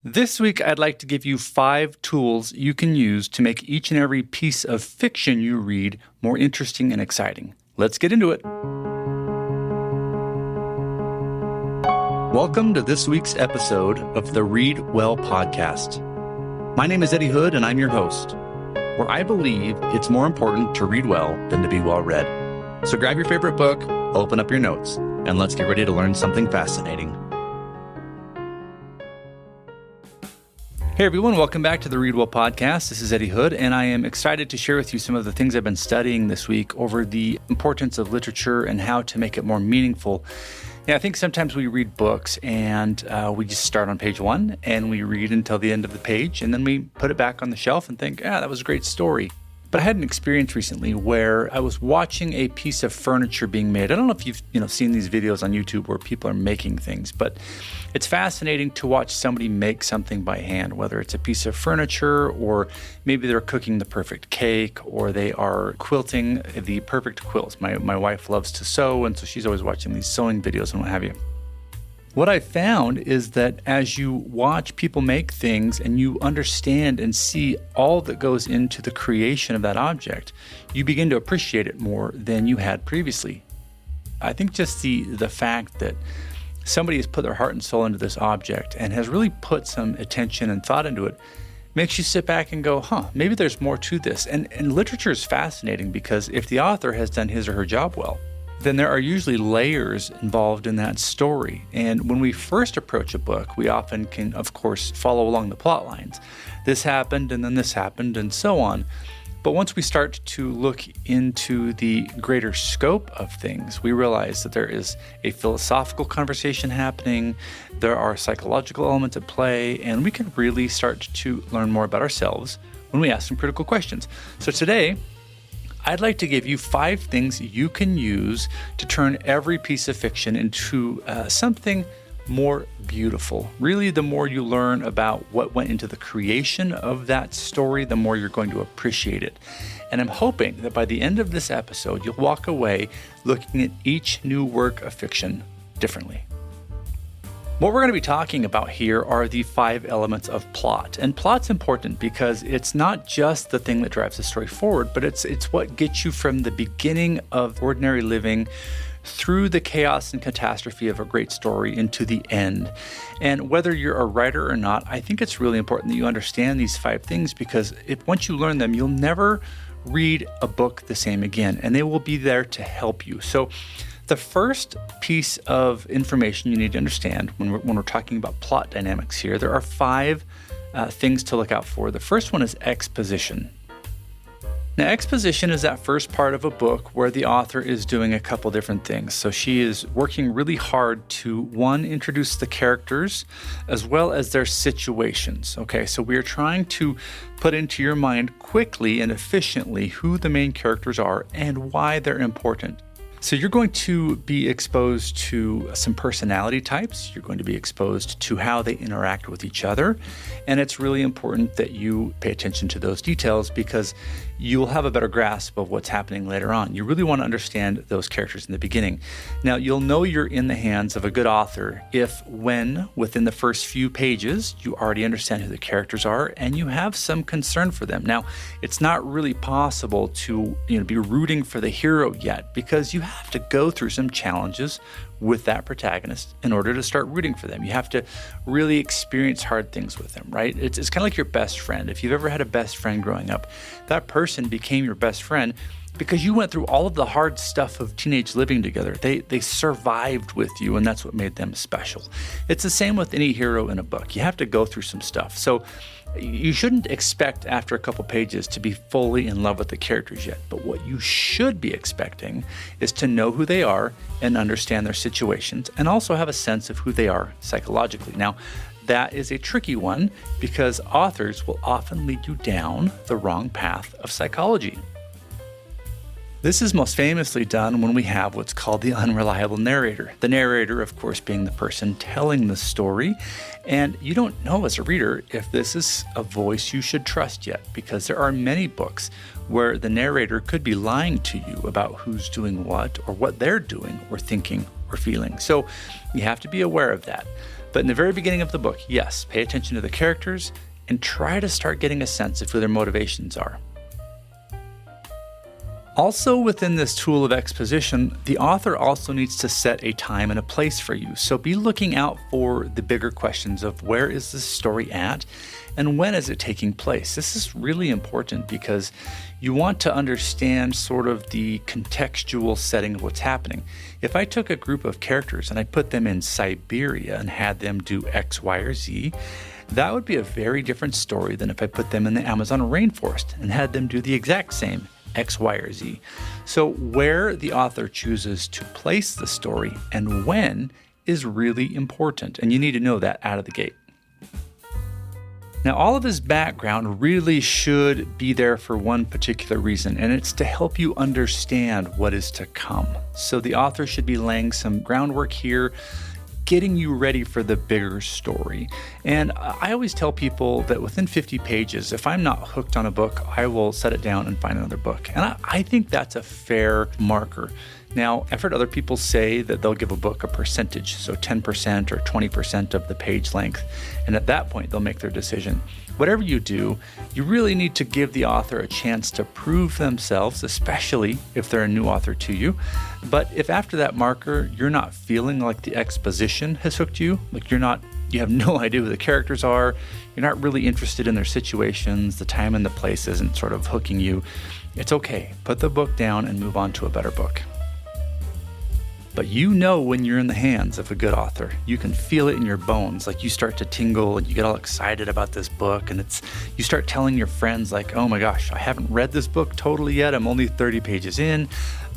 This week, I'd like to give you 5 tools you can use to make each and every piece of fiction you read more interesting and exciting. Let's get into it. Welcome to this week's episode of the Read Well podcast. My name is Eddie Hood, and I'm your host, where I believe it's more important to read well than to be well read. So grab your favorite book, open up your notes, and let's get ready to learn something fascinating. Hey everyone, welcome back to the Read Well podcast. This is Eddie Hood, and I am excited to share with you some of the things I've been studying this week over the importance of literature and how to make it more meaningful. I think sometimes we read books and we just start on page 1 and we read until the end of the page, and then we put it back on the shelf and think, that was a great story. But I had an experience recently where I was watching a piece of furniture being made. I don't know if you've seen these videos on YouTube where people are making things, but it's fascinating to watch somebody make something by hand, whether it's a piece of furniture or maybe they're cooking the perfect cake or they are quilting the perfect quilts. My wife loves to sew, and so she's always watching these sewing videos and what have you. What I found is that as you watch people make things and you understand and see all that goes into the creation of that object, you begin to appreciate it more than you had previously. I think just the fact that somebody has put their heart and soul into this object and has really put some attention and thought into it makes you sit back and go, maybe there's more to this. And literature is fascinating because if the author has done his or her job well, then there are usually layers involved in that story. And when we first approach a book, we often can, of course, follow along the plot lines. This happened, and then this happened, and so on. But once we start to look into the greater scope of things, we realize that there is a philosophical conversation happening, there are psychological elements at play, and we can really start to learn more about ourselves when we ask some critical questions. So today, I'd like to give you 5 things you can use to turn every piece of fiction into something more beautiful. Really, the more you learn about what went into the creation of that story, the more you're going to appreciate it. And I'm hoping that by the end of this episode, you'll walk away looking at each new work of fiction differently. What we're going to be talking about here are the 5 elements of plot. And plot's important because it's not just the thing that drives the story forward, but it's what gets you from the beginning of ordinary living through the chaos and catastrophe of a great story into the end. And whether you're a writer or not, I think it's really important that you understand these 5 things because once you learn them, you'll never read a book the same again, and they will be there to help you. So the first piece of information you need to understand when we're talking about plot dynamics here, there are 5 things to look out for. The first one is exposition. Now, exposition is that first part of a book where the author is doing a couple different things. So she is working really hard to, 1, introduce the characters as well as their situations. Okay, so we are trying to put into your mind quickly and efficiently who the main characters are and why they're important. So you're going to be exposed to some personality types. You're going to be exposed to how they interact with each other. And it's really important that you pay attention to those details because you'll have a better grasp of what's happening later on. You really want to understand those characters in the beginning. Now, you'll know you're in the hands of a good author when, within the first few pages, you already understand who the characters are and you have some concern for them. Now, it's not really possible to be rooting for the hero yet because you have to go through some challenges with that protagonist in order to start rooting for them. You have to really experience hard things with them, right? It's kind of like your best friend. If you've ever had a best friend growing up, that person became your best friend because you went through all of the hard stuff of teenage living together. They survived with you, and that's what made them special. It's the same with any hero in a book. You have to go through some stuff. So you shouldn't expect after a couple pages to be fully in love with the characters yet, but what you should be expecting is to know who they are and understand their situations and also have a sense of who they are psychologically. Now, that is a tricky one because authors will often lead you down the wrong path of psychology. This is most famously done when we have what's called the unreliable narrator. The narrator, of course, being the person telling the story. And you don't know as a reader if this is a voice you should trust yet, because there are many books where the narrator could be lying to you about who's doing what or what they're doing or thinking or feeling. So you have to be aware of that. But in the very beginning of the book, yes, pay attention to the characters and try to start getting a sense of who their motivations are. Also within this tool of exposition, the author also needs to set a time and a place for you. So be looking out for the bigger questions of where is this story at and when is it taking place. This is really important because you want to understand sort of the contextual setting of what's happening. If I took a group of characters and I put them in Siberia and had them do X, Y, or Z, that would be a very different story than if I put them in the Amazon rainforest and had them do the exact same X, Y, or Z. So where the author chooses to place the story and when is really important, and you need to know that out of the gate. Now, all of his background really should be there for one particular reason, and it's to help you understand what is to come. So the author should be laying some groundwork here, getting you ready for the bigger story. And I always tell people that within 50 pages, if I'm not hooked on a book, I will set it down and find another book. And I think that's a fair marker. Now, I've heard other people say that they'll give a book a percentage, so 10% or 20% of the page length. And at that point, they'll make their decision. Whatever you do, you really need to give the author a chance to prove themselves, especially if they're a new author to you. But if after that marker, you're not feeling like the exposition has hooked you, like you have no idea who the characters are, you're not really interested in their situations, the time and the place isn't sort of hooking you, it's okay. Put the book down and move on to a better book. But you know when you're in the hands of a good author. You can feel it in your bones, like you start to tingle and you get all excited about this book, and you start telling your friends like, oh my gosh, I haven't read this book totally yet, I'm only 30 pages in,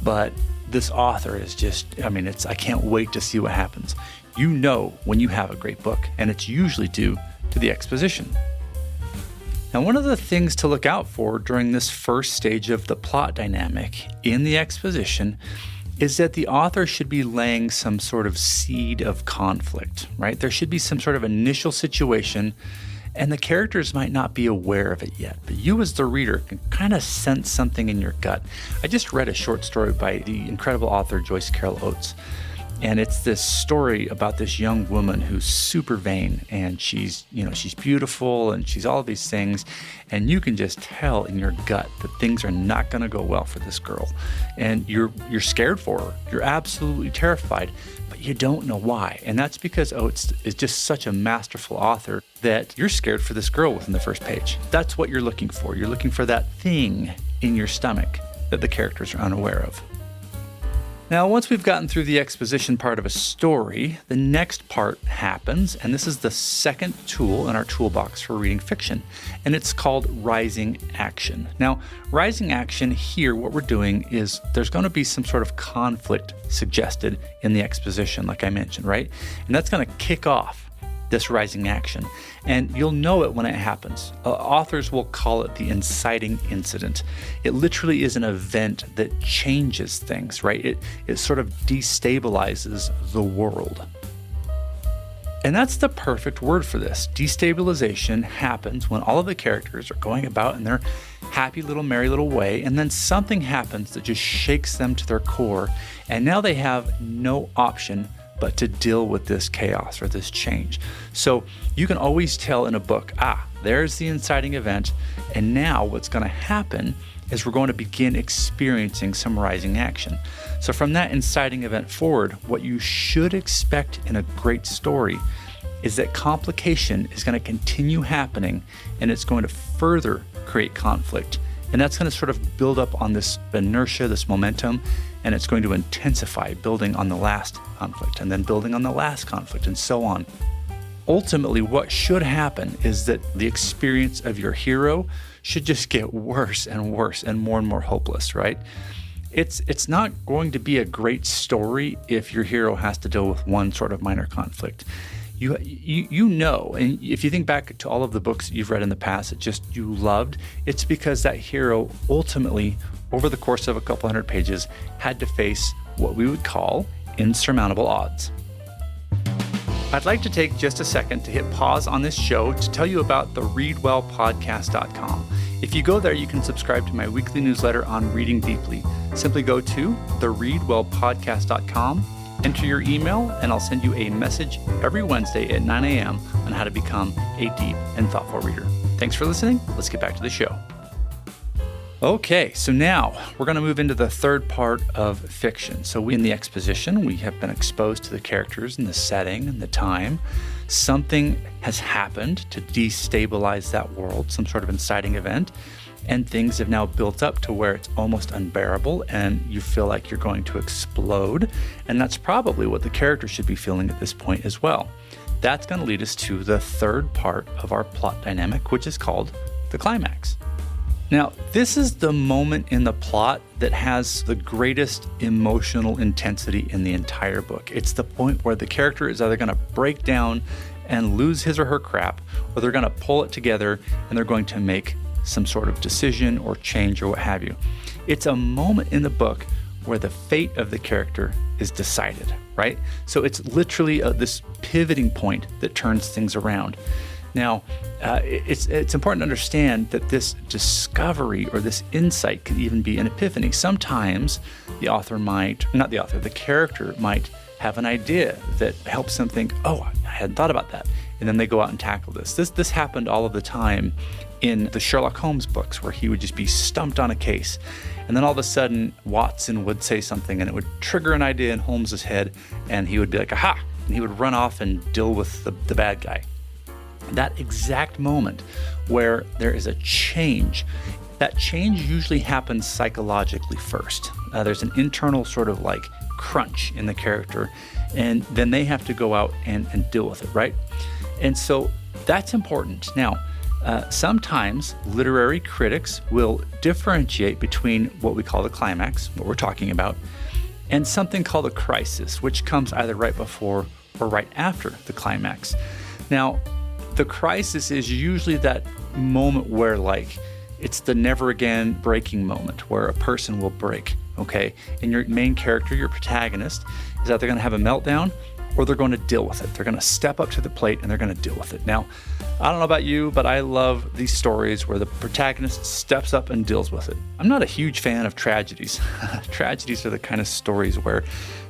but this author is just, I can't wait to see what happens. You know when you have a great book, and it's usually due to the exposition. Now, one of the things to look out for during this first stage of the plot dynamic in the exposition is that the author should be laying some sort of seed of conflict, right? There should be some sort of initial situation, and the characters might not be aware of it yet, but you as the reader can kind of sense something in your gut. I just read a short story by the incredible author Joyce Carol Oates, and it's this story about this young woman who's super vain, and she's beautiful, and she's all these things, and you can just tell in your gut that things are not going to go well for this girl, and you're scared for her. You're absolutely terrified, but you don't know why, and that's because Oates is just such a masterful author that you're scared for this girl within the first page. That's what you're looking for. You're looking for that thing in your stomach that the characters are unaware of. Now, once we've gotten through the exposition part of a story, the next part happens, and this is the second tool in our toolbox for reading fiction, and it's called rising action. Now, rising action here, what we're doing is there's going to be some sort of conflict suggested in the exposition, like I mentioned, right? And that's going to kick off this rising action, and you'll know it when it happens. Authors will call it the inciting incident. It literally is an event that changes things, right? It sort of destabilizes the world. And that's the perfect word for this. Destabilization happens when all of the characters are going about in their happy little merry little way, and then something happens that just shakes them to their core, and now they have no option but to deal with this chaos or this change. So you can always tell in a book, there's the inciting event, and now what's going to happen is we're going to begin experiencing some rising action. So from that inciting event forward, what you should expect in a great story is that complication is going to continue happening, and it's going to further create conflict. And that's going to sort of build up on this inertia, this momentum, and it's going to intensify, building on the last conflict, and then building on the last conflict, and so on. Ultimately, what should happen is that the experience of your hero should just get worse and worse and more hopeless, right? It's not going to be a great story if your hero has to deal with one sort of minor conflict. You know, and if you think back to all of the books you've read in the past that just you loved, it's because that hero ultimately, over the course of a couple hundred pages, had to face what we would call insurmountable odds. I'd like to take just a second to hit pause on this show to tell you about the readwellpodcast.com. If you go there, you can subscribe to my weekly newsletter on reading deeply. Simply go to thereadwellpodcast.com Enter your email, and I'll send you a message every Wednesday at 9 a.m. on how to become a deep and thoughtful reader. Thanks for listening. Let's get back to the show. Okay, so now we're going to move into the third part of fiction. So in the exposition, we have been exposed to the characters and the setting and the time. Something has happened to destabilize that world, some sort of inciting event, and things have now built up to where it's almost unbearable and you feel like you're going to explode. And that's probably what the character should be feeling at this point as well. That's going to lead us to the third part of our plot dynamic, which is called the climax. Now, this is the moment in the plot that has the greatest emotional intensity in the entire book. It's the point where the character is either going to break down and lose his or her crap, or they're going to pull it together and they're going to make some sort of decision or change or what have you. It's a moment in the book where the fate of the character is decided, right? So it's literally this pivoting point that turns things around. Now, it's important to understand that this discovery or this insight can even be an epiphany. Sometimes the character might have an idea that helps them think, oh, I hadn't thought about that. And then they go out and tackle this. This happened all of the time in the Sherlock Holmes books, where he would just be stumped on a case. And then all of a sudden, Watson would say something and it would trigger an idea in Holmes's head, and he would be like, aha! And he would run off and deal with the bad guy. That exact moment where there is a change, that change usually happens psychologically first. There's an internal sort of like crunch in the character, and then they have to go out and deal with it, right? And so that's important. Now, sometimes literary critics will differentiate between what we call the climax, what we're talking about, and something called a crisis, which comes either right before or right after the climax. Now, the crisis is usually that moment where it's the never again breaking moment where a person will break, okay? And your main character, your protagonist, is either going to have a meltdown or they're going to deal with it. They're going to step up to the plate and they're going to deal with it. Now, I don't know about you, but I love these stories where the protagonist steps up and deals with it. I'm not a huge fan of tragedies. Tragedies are the kind of stories where,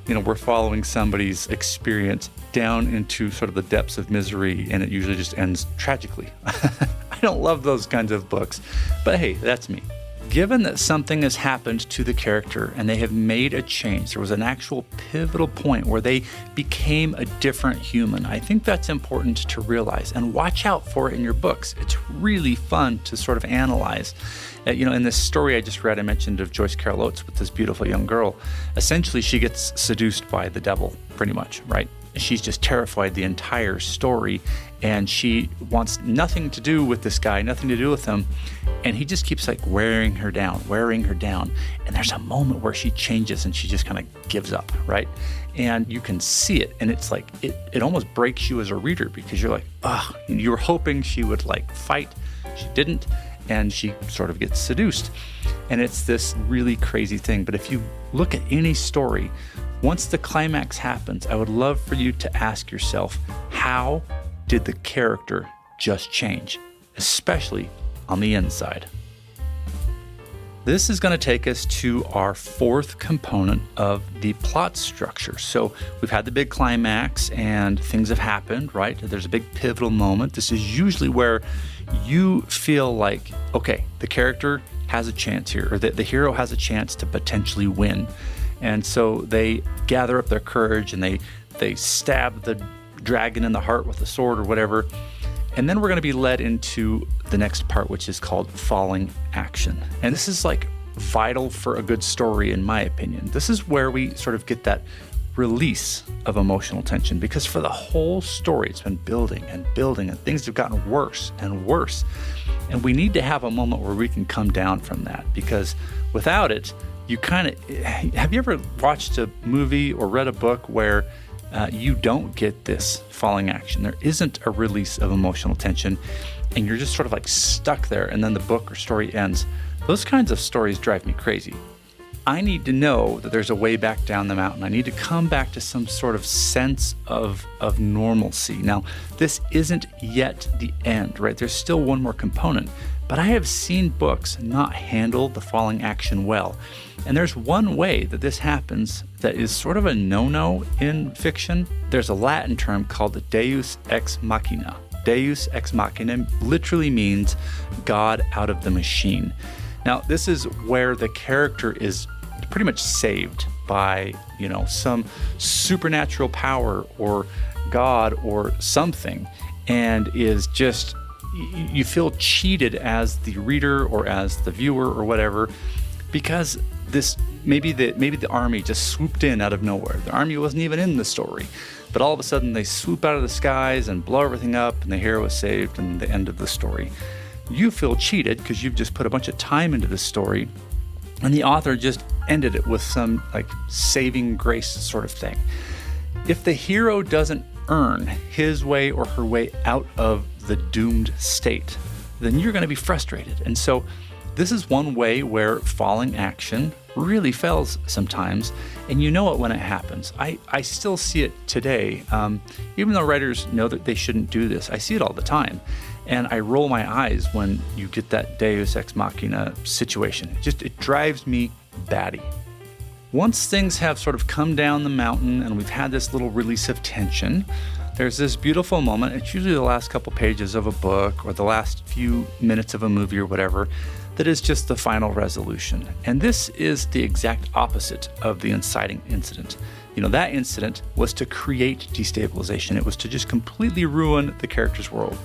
we're following somebody's experience down into sort of the depths of misery, and it usually just ends tragically. I don't love those kinds of books, but hey, that's me. Given that something has happened to the character and they have made a change, there was an actual pivotal point where they became a different human, I think that's important to realize and watch out for it in your books. It's really fun to sort of analyze. In this story I just read, I mentioned of Joyce Carol Oates with this beautiful young girl. Essentially, she gets seduced by the devil, pretty much, right? She's just terrified the entire story, and she wants nothing to do with this guy, nothing to do with him, and he just keeps wearing her down, and there's a moment where she changes and she just kind of gives up, right? And you can see it, and it's it almost breaks you as a reader, because you're you were hoping she would fight, she didn't, and she sort of gets seduced. And it's this really crazy thing. But if you look at any story, once the climax happens, I would love for you to ask yourself, how did the character just change, especially on the inside? This is going to take us to our fourth component of the plot structure. So we've had the big climax and things have happened, right? There's a big pivotal moment. This is usually where you feel like, okay, the character has a chance here, or the hero has a chance to potentially win. And so they gather up their courage and they stab the dragon in the heart with a sword or whatever. And then we're going to be led into the next part, which is called falling action. And this is vital for a good story, in my opinion. This is where we sort of get that release of emotional tension, because for the whole story, it's been building and building, and things have gotten worse and worse. And we need to have a moment where we can come down from that, because without it, have you ever watched a movie or read a book where you don't get this falling action? There isn't a release of emotional tension, and you're just sort of stuck there, and then the book or story ends. Those kinds of stories drive me crazy. I need to know that there's a way back down the mountain. I need to come back to some sort of sense of normalcy. Now, this isn't yet the end, right? There's still one more component, but I have seen books not handle the falling action well. And there's one way that this happens that is sort of a no-no in fiction. There's a Latin term called the deus ex machina. Deus ex machina literally means God out of the machine. Now, this is where the character is pretty much saved by, some supernatural power or God or something, and is just, you feel cheated as the reader or as the viewer or whatever, because maybe the army just swooped in out of nowhere. The army wasn't even in the story, but all of a sudden they swoop out of the skies and blow everything up, and the hero is saved, and the end of the story. You feel cheated because you've just put a bunch of time into this story, and the author just ended it with some saving grace sort of thing. If the hero doesn't earn his way or her way out of the doomed state, then you're going to be frustrated. And so this is one way where falling action really fails sometimes, and you know it when it happens. I still see it today, even though writers know that they shouldn't do this. I see it all the time, and I roll my eyes when you get that deus ex machina situation. It drives me batty. Once things have sort of come down the mountain and we've had this little release of tension, there's this beautiful moment. It's usually the last couple pages of a book or the last few minutes of a movie or whatever, that is just the final resolution. And this is the exact opposite of the inciting incident. That incident was to create destabilization. It was to just completely ruin the character's world.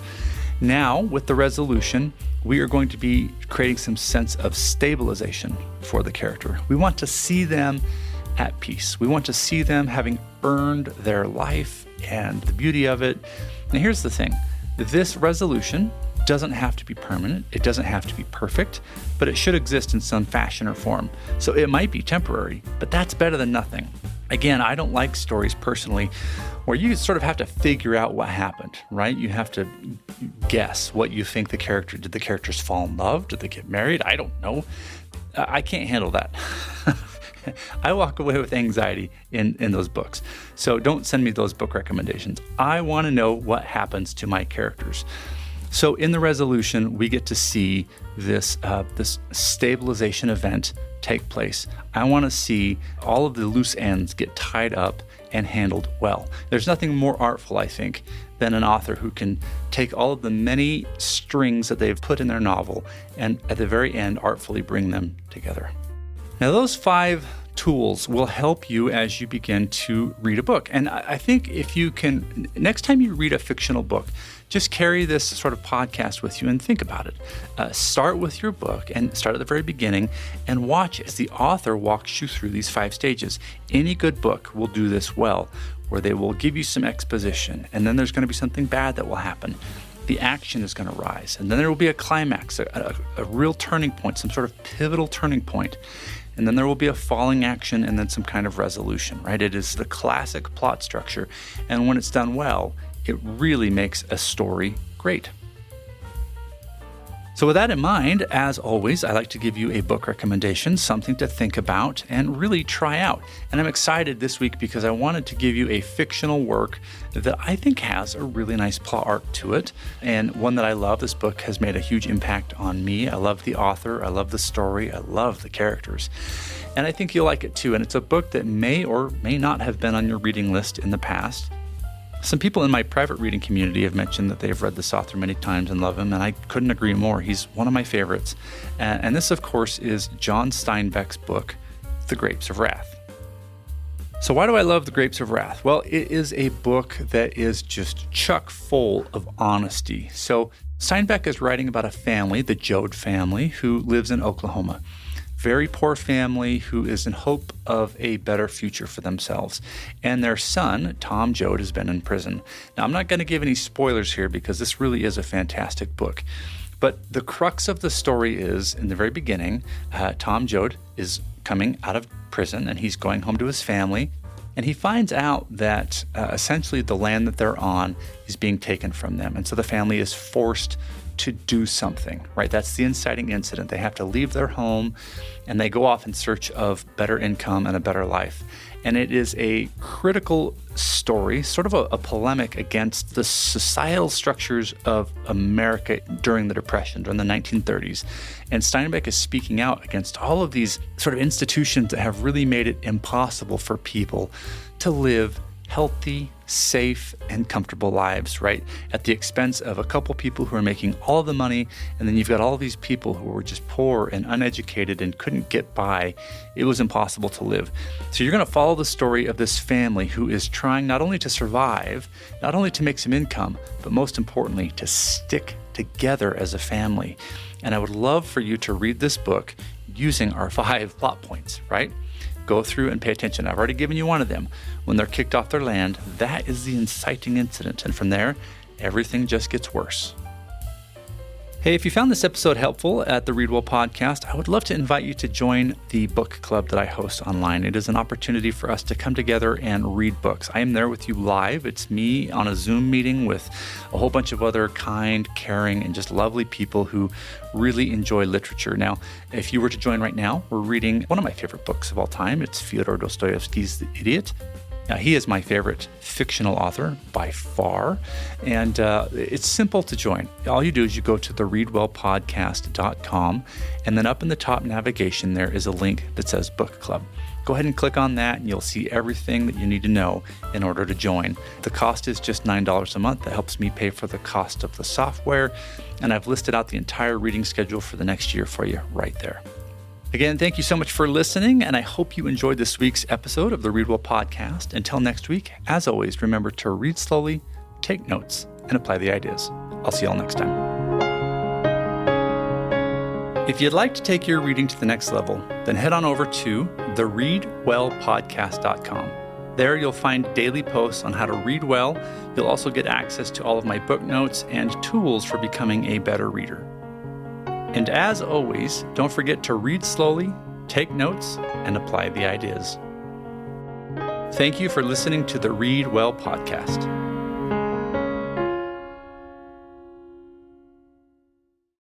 Now, with the resolution, we are going to be creating some sense of stabilization for the character. We want to see them at peace. We want to see them having earned their life and the beauty of it. And here's the thing. This resolution doesn't have to be permanent. It doesn't have to be perfect, but it should exist in some fashion or form. So it might be temporary, but that's better than nothing. Again, I don't like stories personally where you sort of have to figure out what happened, right? You have to guess what you think did the characters fall in love? Did they get married? I don't know. I can't handle that. I walk away with anxiety in those books. So don't send me those book recommendations. I want to know what happens to my characters. So in the resolution, we get to see this stabilization event take place. I want to see all of the loose ends get tied up and handled well. There's nothing more artful, I think, than an author who can take all of the many strings that they've put in their novel and at the very end artfully bring them together. Now, those 5 tools will help you as you begin to read a book. And I think if you can, next time you read a fictional book, just carry this sort of podcast with you and think about it. Start with your book and start at the very beginning and watch as the author walks you through these 5 stages. Any good book will do this well, where they will give you some exposition, and then there's going to be something bad that will happen. The action is going to rise, and then there will be a climax, a real turning point, some sort of pivotal turning point. And then there will be a falling action and then some kind of resolution, right? It is the classic plot structure. And when it's done well, it really makes a story great. So with that in mind, as always, I like to give you a book recommendation, something to think about and really try out. And I'm excited this week because I wanted to give you a fictional work that I think has a really nice plot arc to it, and one that I love. This book has made a huge impact on me. I love the author, I love the story, I love the characters. And I think you'll like it too. And it's a book that may or may not have been on your reading list in the past. Some people in my private reading community have mentioned that they've read this author many times and love him, and I couldn't agree more. He's one of my favorites. And this, of course, is John Steinbeck's book, The Grapes of Wrath. So why do I love The Grapes of Wrath? Well, it is a book that is just chock full of honesty. So Steinbeck is writing about a family, the Joad family, who lives in Oklahoma. Very poor family who is in hope of a better future for themselves. And their son, Tom Joad, has been in prison. Now, I'm not going to give any spoilers here because this really is a fantastic book. But the crux of the story is, in the very beginning, Tom Joad is coming out of prison and he's going home to his family. And he finds out that essentially the land that they're on is being taken from them. And so the family is forced to do something, right? That's the inciting incident. They have to leave their home and they go off in search of better income and a better life. And it is a critical story, sort of a polemic against the societal structures of America during the Depression, during the 1930s. And Steinbeck is speaking out against all of these sort of institutions that have really made it impossible for people to live healthy, safe, and comfortable lives, right? At the expense of a couple people who are making all of the money, and then you've got all these people who were just poor and uneducated and couldn't get by. It was impossible to live. So you're going to follow the story of this family who is trying not only to survive, not only to make some income, but most importantly, to stick together as a family. And I would love for you to read this book using our 5 plot points, right? Go through and pay attention. I've already given you one of them. When they're kicked off their land, that is the inciting incident. And from there, everything just gets worse. Hey, if you found this episode helpful at the Read Well podcast, I would love to invite you to join the book club that I host online. It is an opportunity for us to come together and read books. I am there with you live. It's me on a Zoom meeting with a whole bunch of other kind, caring, and just lovely people who really enjoy literature. Now, if you were to join right now, we're reading one of my favorite books of all time. It's Fyodor Dostoevsky's The Idiot. Now, he is my favorite fictional author by far, and it's simple to join. All you do is you go to thereadwellpodcast.com, and then up in the top navigation there is a link that says Book Club. Go ahead and click on that, and you'll see everything that you need to know in order to join. The cost is just $9 a month. That helps me pay for the cost of the software, and I've listed out the entire reading schedule for the next year for you right there. Again, thank you so much for listening, and I hope you enjoyed this week's episode of the Read Well podcast. Until next week, as always, remember to read slowly, take notes, and apply the ideas. I'll see you all next time. If you'd like to take your reading to the next level, then head on over to thereadwellpodcast.com. There you'll find daily posts on how to read well. You'll also get access to all of my book notes and tools for becoming a better reader. And as always, don't forget to read slowly, take notes, and apply the ideas. Thank you for listening to the Read Well podcast.